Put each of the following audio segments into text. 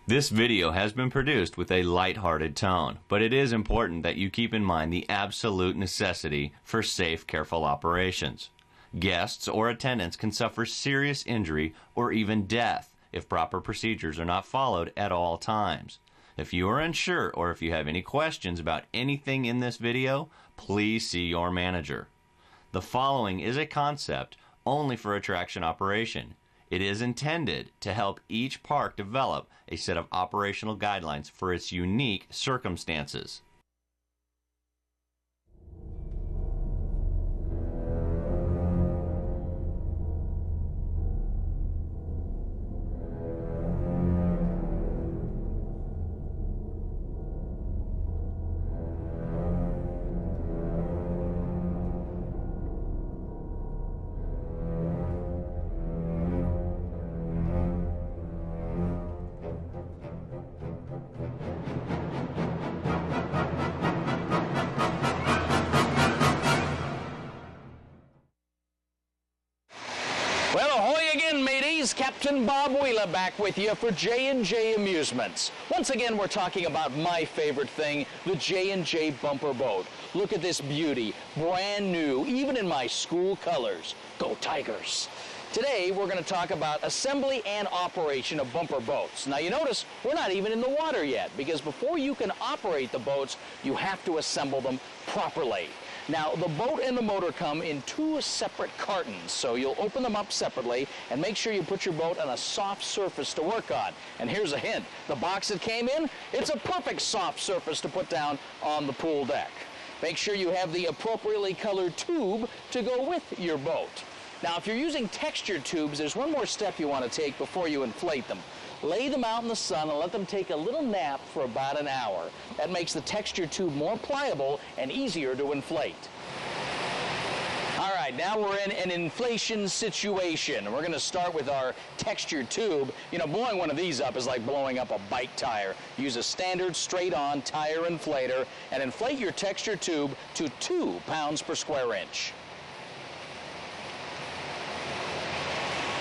This video has been produced with a light-hearted tone, but it is important that you keep in mind the absolute necessity for safe, careful operations. Guests or attendants can suffer serious injury or even death if proper procedures are not followed at all times. If you are unsure or if you have any questions about anything in this video, please see your manager. The following is a concept only for attraction operation. It is intended to help each park develop a set of operational guidelines for its unique circumstances. Well, ahoy again, mateys. Captain Bob Wheeler back with you for J&J Amusements. Once again, we're talking about my favorite thing, the J&J bumper boat. Look at this beauty, brand new, even in my school colors. Go Tigers. Today, we're going to talk about assembly and operation of bumper boats. Now, you notice we're not even in the water yet, because before you can operate the boats, you have to assemble them properly. Now, the boat and the motor come in two separate cartons, so you'll open them up separately and make sure you put your boat on a soft surface to work on. And here's a hint. The box it came in, it's a perfect soft surface to put down on the pool deck. Make sure you have the appropriately colored tube to go with your boat. Now, if you're using textured tubes, there's one more step you want to take before you inflate them. Lay them out in the sun and let them take a little nap for about an hour. That makes the textured tube more pliable and easier to inflate. All right, now we're in an inflation situation. We're going to start with our textured tube. You know, blowing one of these up is like blowing up a bike tire. Use a standard straight-on tire inflator and inflate your textured tube to 2 pounds per square inch.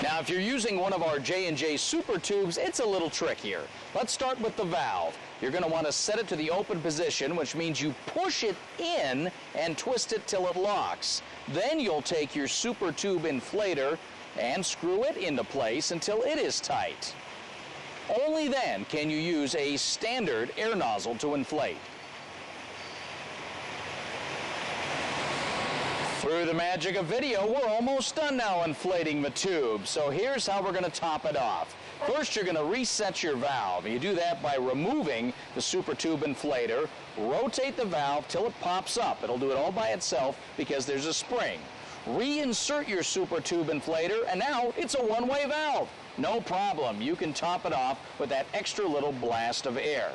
Now, if you're using one of our J&J super tubes, it's a little trickier. Let's start with the valve. You're going to want to set it to the open position, which means you push it in and twist it till it locks. Then you'll take your super tube inflator and screw it into place until it is tight. Only then can you use a standard air nozzle to inflate. Through the magic of video, we're almost done now inflating the tube. So here's how we're going to top it off. First, you're going to reset your valve. You do that by removing the super tube inflator. Rotate the valve till it pops up. It'll do it all by itself because there's a spring. Reinsert your super tube inflator, and now it's a one-way valve. No problem. You can top it off with that extra little blast of air.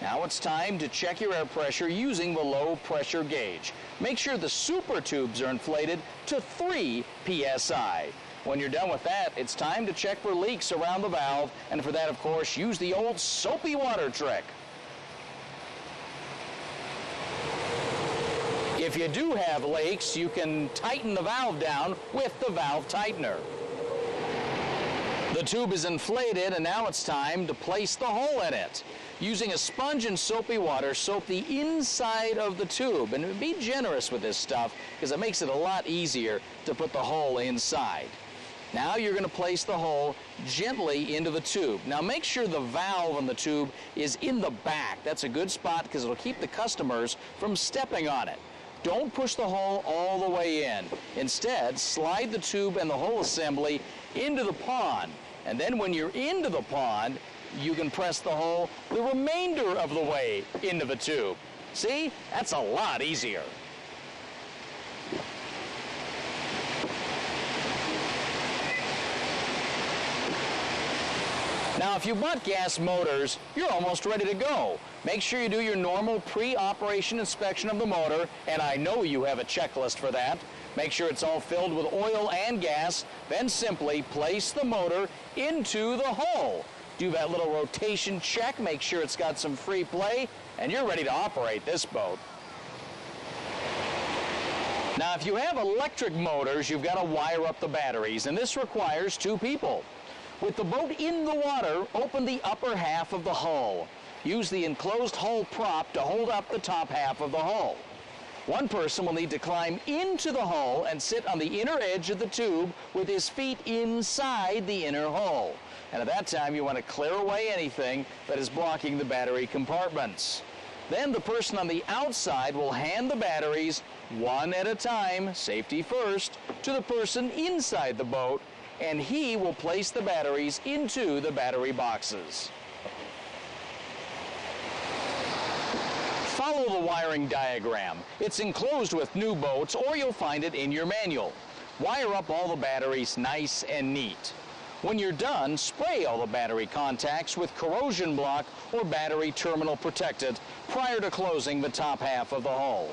Now it's time to check your air pressure using the low pressure gauge. Make sure the super tubes are inflated to 3 psi. When you're done with that, it's time to check for leaks around the valve, and for that, of course, use the old soapy water trick. If you do have leaks, you can tighten the valve down with the valve tightener. The tube is inflated, and now it's time to place the hole in it. Using a sponge and soapy water, soap the inside of the tube. And be generous with this stuff because it makes it a lot easier to put the hole inside. Now you're going to place the hole gently into the tube. Now make sure the valve on the tube is in the back. That's a good spot because it'll keep the customers from stepping on it. Don't push the hole all the way in. Instead, slide the tube and the hole assembly into the pond. And then when you're into the pond, you can press the hole the remainder of the way into the tube. See? That's a lot easier. Now, if you bought gas motors, you're almost ready to go. Make sure you do your normal pre-operation inspection of the motor, and I know you have a checklist for that. Make sure it's all filled with oil and gas, then simply place the motor into the hole. Do that little rotation check, make sure it's got some free play, and you're ready to operate this boat. Now, if you have electric motors, you've got to wire up the batteries, and this requires 2 people. With the boat in the water, open the upper half of the hull. Use the enclosed hull prop to hold up the top half of the hull. One person will need to climb into the hull and sit on the inner edge of the tube with his feet inside the inner hull. And at that time, you want to clear away anything that is blocking the battery compartments. Then the person on the outside will hand the batteries, one at a time, safety first, to the person inside the boat, and he will place the batteries into the battery boxes. Follow the wiring diagram. It's enclosed with new boats, or you'll find it in your manual. Wire up all the batteries nice and neat. When you're done, spray all the battery contacts with corrosion block or battery terminal protectant prior to closing the top half of the hull.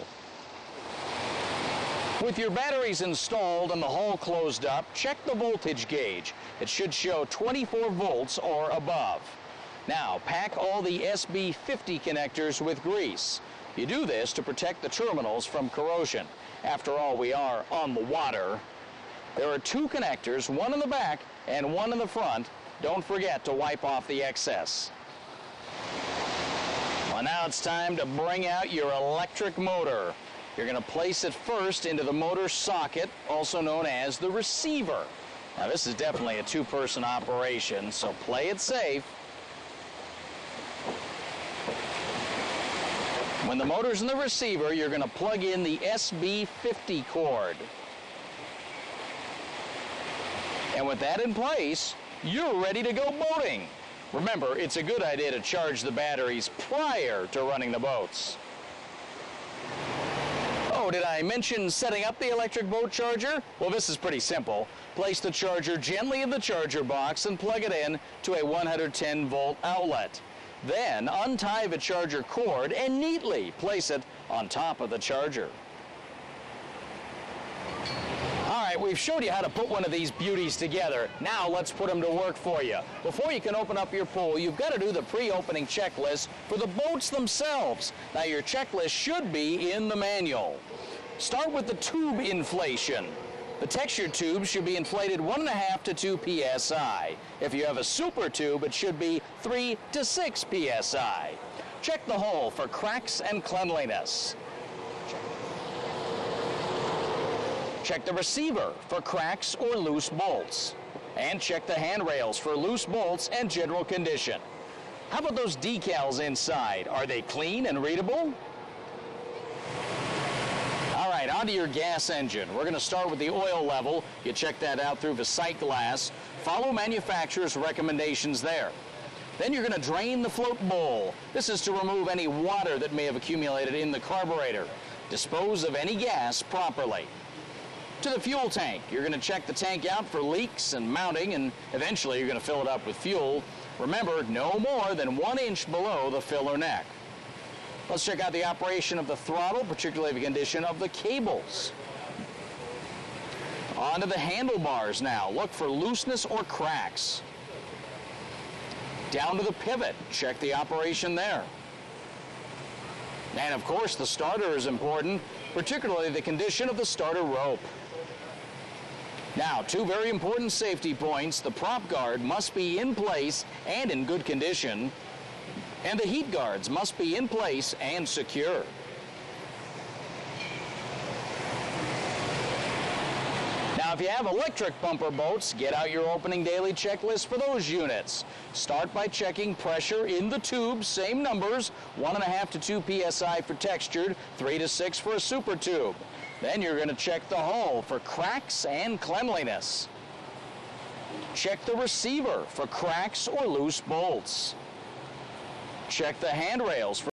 With your batteries installed and the hull closed up, check the voltage gauge. It should show 24 volts or above. Now, pack all the SB50 connectors with grease. You do this to protect the terminals from corrosion. After all, we are on the water. There are two connectors, one in the back and one in the front. Don't forget to wipe off the excess. Well, now it's time to bring out your electric motor. You're going to place it first into the motor socket, also known as the receiver. Now, this is definitely a two-person operation, so play it safe. When the motor's in the receiver, you're going to plug in the SB50 cord. And with that in place, you're ready to go boating. Remember, it's a good idea to charge the batteries prior to running the boats. Oh, did I mention setting up the electric boat charger? Well, this is pretty simple. Place the charger gently in the charger box and plug it in to a 110-volt outlet. Then untie the charger cord and neatly place it on top of the charger. All right, we've showed you how to put one of these beauties together. Now let's put them to work for you. Before you can open up your pool, you've got to do the pre-opening checklist for the boats themselves. Now your checklist should be in the manual. Start with the tube inflation. The textured tube should be inflated 1.5 to 2 psi. If you have a super tube, it should be 3 to 6 psi. Check the hull for cracks and cleanliness. Check the receiver for cracks or loose bolts. And check the handrails for loose bolts and general condition. How about those decals inside? Are they clean and readable? All right, onto your gas engine. We're going to start with the oil level. You check that out through the sight glass. Follow manufacturer's recommendations there. Then you're going to drain the float bowl. This is to remove any water that may have accumulated in the carburetor. Dispose of any gas properly. To the fuel tank, you're going to check the tank out for leaks and mounting, and eventually you're going to fill it up with fuel. Remember, no more than 1 inch below the filler neck. Let's check out the operation of the throttle, particularly the condition of the cables. On to the handlebars now. Look for looseness or cracks. Down to the pivot. Check the operation there. And of course, the starter is important, particularly the condition of the starter rope. Now, two very important safety points. The prop guard must be in place and in good condition, and the heat guards must be in place and secure. Now, if you have electric bumper boats, get out your opening daily checklist for those units. Start by checking pressure in the tube, same numbers, 1.5 to 2 psi for textured, 3 to 6 for a super tube. Then you're going to check the hull for cracks and cleanliness. Check the receiver for cracks or loose bolts. Check the handrails for